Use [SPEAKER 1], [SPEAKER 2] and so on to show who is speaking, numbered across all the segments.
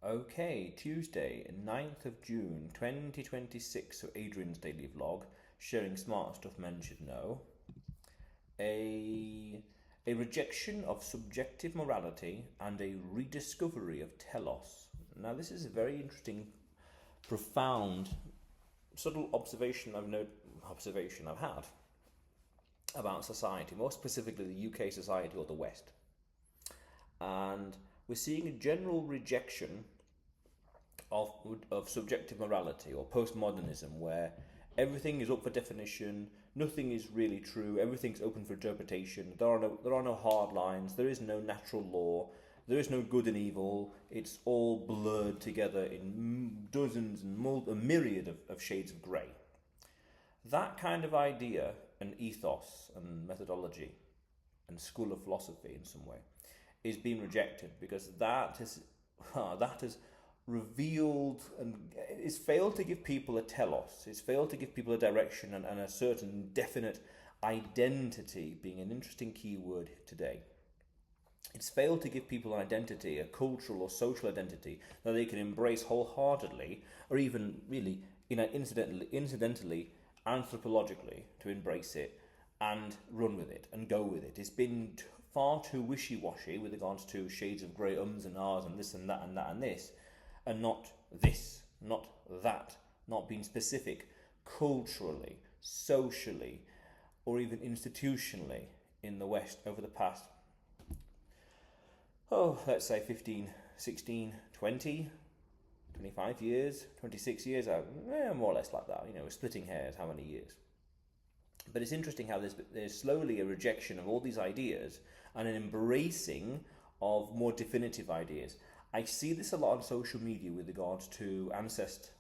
[SPEAKER 1] Okay, Tuesday, 9th of June 2026, so Adrian's daily vlog, sharing smart stuff men should know. A, a rejection of subjective morality and a rediscovery of Telos. Now, this is a very interesting, profound, subtle observation I've had about society, more specifically the UK society or the West. And we're seeing a general rejection of subjective morality or postmodernism, where everything is up for definition, nothing is really true, everything's open for interpretation, there are no hard lines, there is no natural law, there is no good and evil, it's all blurred together in dozens and a myriad of shades of grey. That kind of idea and ethos and methodology and school of philosophy in some way is being rejected because that has revealed and it's failed to give people a telos. It's failed to give people a direction and a certain definite identity, being an interesting key word today. It's failed to give people an identity, a cultural or social identity that they can embrace wholeheartedly, or even really, incidentally, anthropologically, to embrace it and run with it and go with it. It's been far too wishy-washy with regards to shades of grey ums and ahs and this and that and that and this, and not this, not that, not being specific culturally, socially, or even institutionally in the West over the past, let's say 15, 16, 20, 25 years, 26 years, more or less like that, we're splitting hairs, how many years. But it's interesting how there's slowly a rejection of all these ideas and an embracing of more definitive ideas. I see this a lot on social media with regards to ancestor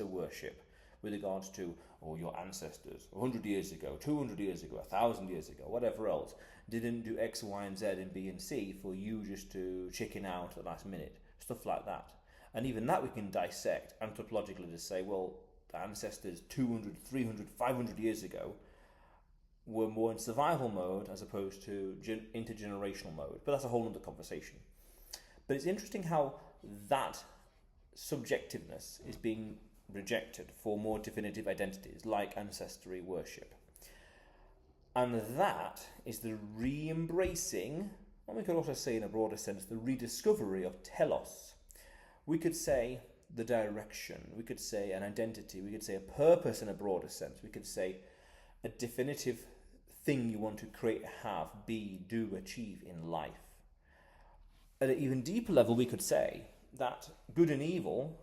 [SPEAKER 1] worship, with regards to, your ancestors 100 years ago, 200 years ago, 1,000 years ago, whatever else, didn't do X, Y, and Z and B and C for you just to chicken out at the last minute, stuff like that. And even that we can dissect anthropologically to say, well, the ancestors 200, 300, 500 years ago were more in survival mode as opposed to intergenerational mode. But that's a whole other conversation. But it's interesting how that subjectiveness is being rejected for more definitive identities like ancestry worship. And that is the re-embracing, and we could also say in a broader sense, the rediscovery of telos. We could say the direction, we could say an identity, we could say a purpose in a broader sense, we could say a definitive thing you want to create, have, be, do, achieve in life. At an even deeper level, we could say that good and evil,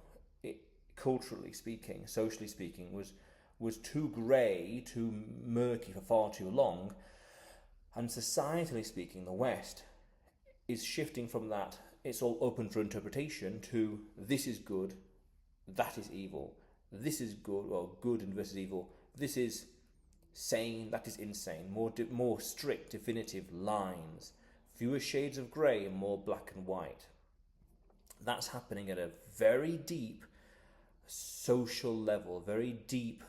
[SPEAKER 1] culturally speaking, socially speaking, was too grey, too murky for far too long, and societally speaking, the West is shifting from that, it's all open for interpretation, to this is good, that is evil, this is good, or good and versus evil, this is sane, that is insane, more strict, definitive lines, fewer shades of grey and more black and white. That's happening at a very deep social level, very deep.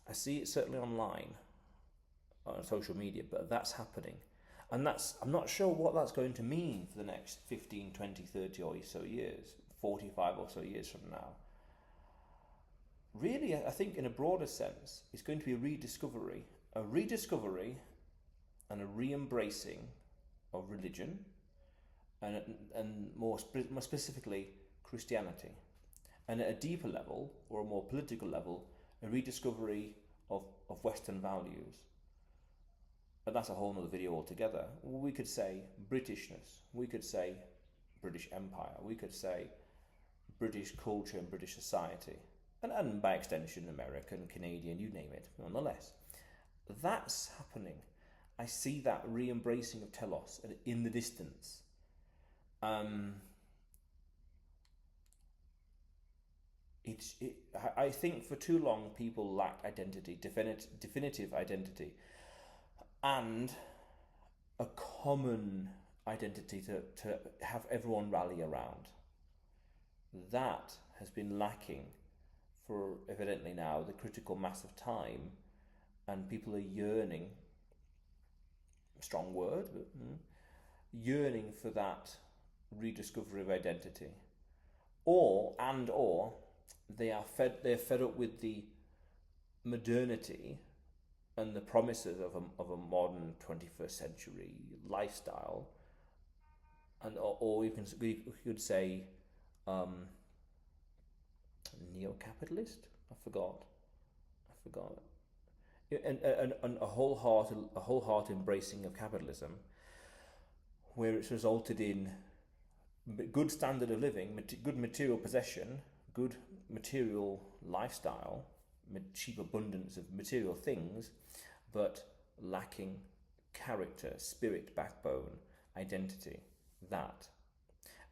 [SPEAKER 1] I see it certainly online, on social media, but that's happening. And I'm not sure what that's going to mean for the next 15, 20, 30 or so years, 45 or so years from now. Really, I think in a broader sense, it's going to be a rediscovery and a re-embracing of religion, and more specifically Christianity. And at a deeper level, or a more political level, a rediscovery of Western values. But that's a whole other video altogether. We could say Britishness, we could say British Empire, we could say British culture and British society, and by extension American, Canadian, you name it, nonetheless. That's happening. I see that re-embracing of telos in the distance. I think for too long people lacked identity, definitive identity, and a common identity to have everyone rally around. That has been lacking for evidently now the critical mass of time, and people are yearning, strong word, but yearning for that rediscovery of identity, or they're fed up with the modernity and the promises of a modern 21st century lifestyle, and or you could say neo-capitalist. I forgot. And a wholehearted embracing of capitalism, where it's resulted in good standard of living, good material possession, good material lifestyle, cheap abundance of material things, but lacking character, spirit, backbone, identity. That.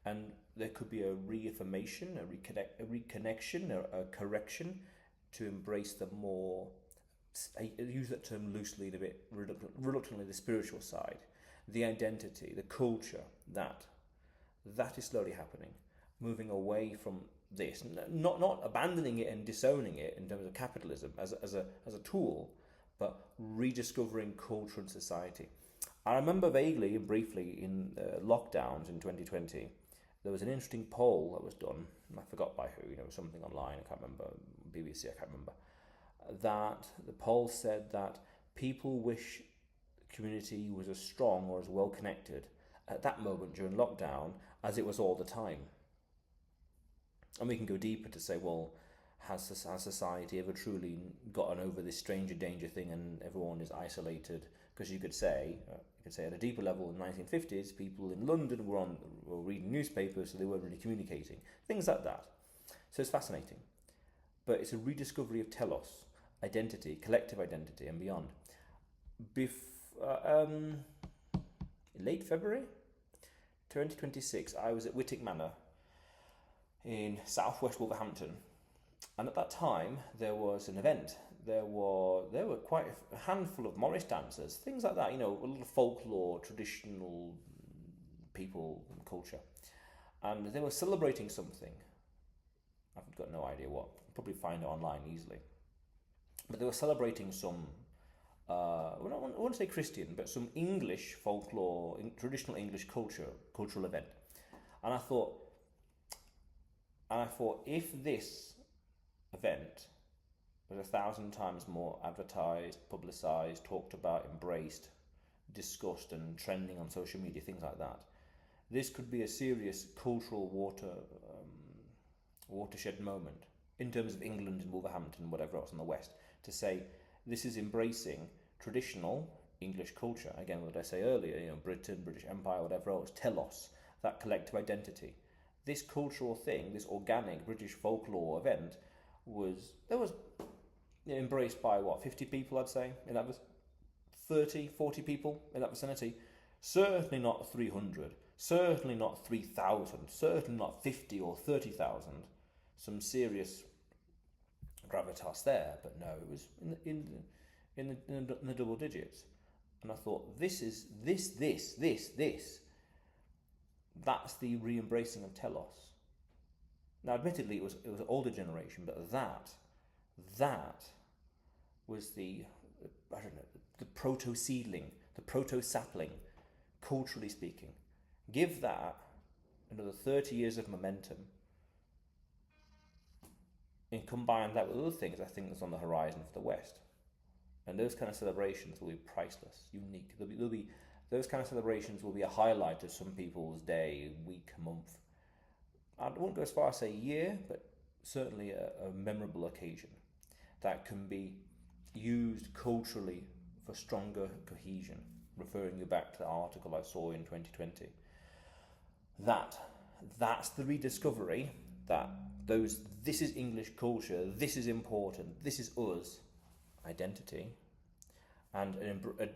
[SPEAKER 1] And there could be a reaffirmation, a reconnection, a correction to embrace the more, I use that term loosely and a bit reluctantly, the spiritual side, the identity, the culture, that is slowly happening, moving away from this, not abandoning it and disowning it in terms of capitalism as a tool, but rediscovering culture and society. I remember vaguely and briefly in lockdowns in 2020, there was an interesting poll that was done, and I forgot by who, something online, I can't remember, BBC, I can't remember, that the poll said that people wish the community was as strong or as well connected at that moment during lockdown as it was all the time. And we can go deeper to say, well, has society ever truly gotten over this stranger danger thing and everyone is isolated? Because you could say at a deeper level in the 1950s, people in London were reading newspapers, so they weren't really communicating. Things like that. So it's fascinating. But it's a rediscovery of telos, identity, collective identity, and beyond. Late February 2026, I was at Whittick Manor in southwest Wolverhampton, and at that time there was an event. There were quite a handful of Morris dancers, things like that, a little folklore, traditional people and culture, and they were celebrating something. I've got no idea what. Probably find it online easily. But they were celebrating some, I wouldn't say Christian, but some English folklore, traditional English cultural event. And I thought, if this event was 1,000 times more advertised, publicised, talked about, embraced, discussed and trending on social media, things like that, this could be a serious cultural watershed moment in terms of England and Wolverhampton, whatever else in the West, to say this is embracing traditional English culture. Again, what I say earlier, Britain, British Empire, whatever else, telos, that collective identity. This cultural thing, this organic British folklore event was embraced by 50 people, I'd say, and that was 30, 40 people in that vicinity. Certainly not 300, certainly not 3,000, certainly not 50 or 30,000. Some serious gravitas there, but no, it was in the double digits. And I thought, this. That's the re-embracing of telos. Now, admittedly, it was an older generation, but that was the proto-seedling, the proto-sapling, culturally speaking. Give that another 30 years of momentum, and combine that with other things I think that's on the horizon for the West. And those kind of celebrations will be priceless, unique. There'll be those kind of celebrations will be a highlight of some people's day, week, month. I won't go as far as say year, but certainly a memorable occasion that can be used culturally for stronger cohesion, referring you back to the article I saw in 2020. That's the rediscovery that this is English culture, this is important, this is us, identity, and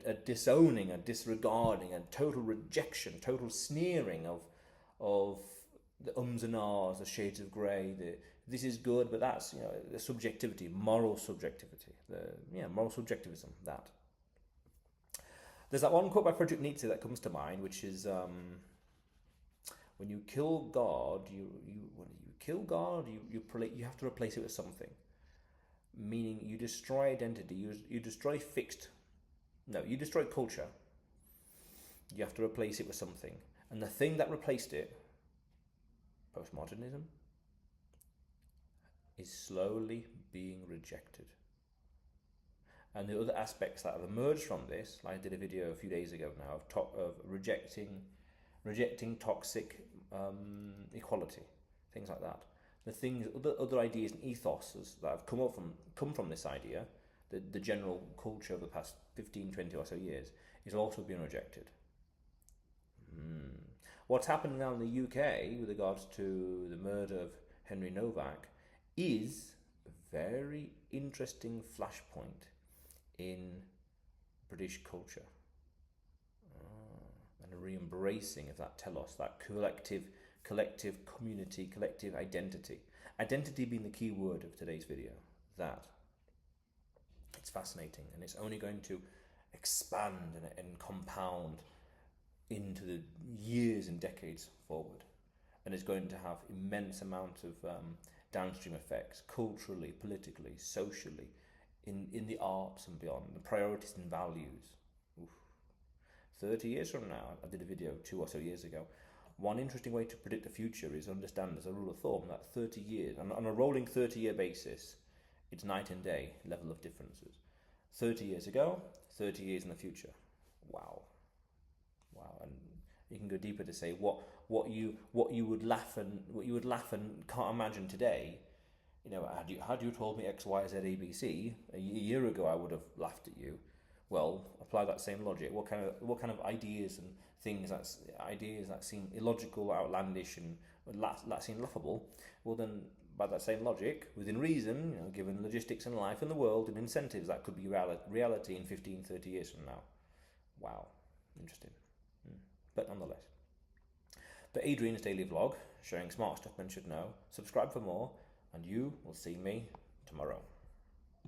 [SPEAKER 1] a disowning, a disregarding, a total rejection, total sneering of the ums and ahs, the shades of grey, this is good, but that's the subjectivity, moral subjectivity, moral subjectivism. That there's that one quote by Friedrich Nietzsche that comes to mind, which is when you kill God, you have to replace it with something. Meaning you destroy identity, you destroy you destroy culture. You have to replace it with something. And the thing that replaced it Postmodernism is slowly being rejected. And the other aspects that have emerged from this, like I did a video a few days ago now of rejecting toxic equality, things like that. The things, other ideas and ethos that have come from this idea, the general culture of the past 15, 20 or so years, is also being rejected. What's happening now in the UK with regards to the murder of Henry Novak is a very interesting flashpoint in British culture, and a re-embracing of that telos, that collective community, collective identity. Identity being the key word of today's video. That it's fascinating, and it's only going to expand and compound into the years and decades forward, and it's going to have immense amount of downstream effects, culturally, politically, socially, in the arts and beyond, the priorities and values. 30 years from now, I did a video 2 or so years ago. One interesting way to predict the future is understand, as a rule of thumb, that 30 years, on a rolling 30-year basis, it's night and day level of differences. 30 years ago, 30 years in the future. Wow. And you can go deeper to say what you would laugh and can't imagine today. You know, had you told me X, Y, Z, A, B, C a year ago, I would have laughed at you. Well, apply that same logic. What kind of ideas and things that seem illogical, outlandish, and that seem laughable? Well, then, by that same logic, within reason, you know, given logistics in life and the world and incentives, that could be reality in 15, 30 years from now. Wow, interesting. But nonetheless. But Adrian's daily vlog, sharing smart stuff men should know. Subscribe for more, and you will see me tomorrow.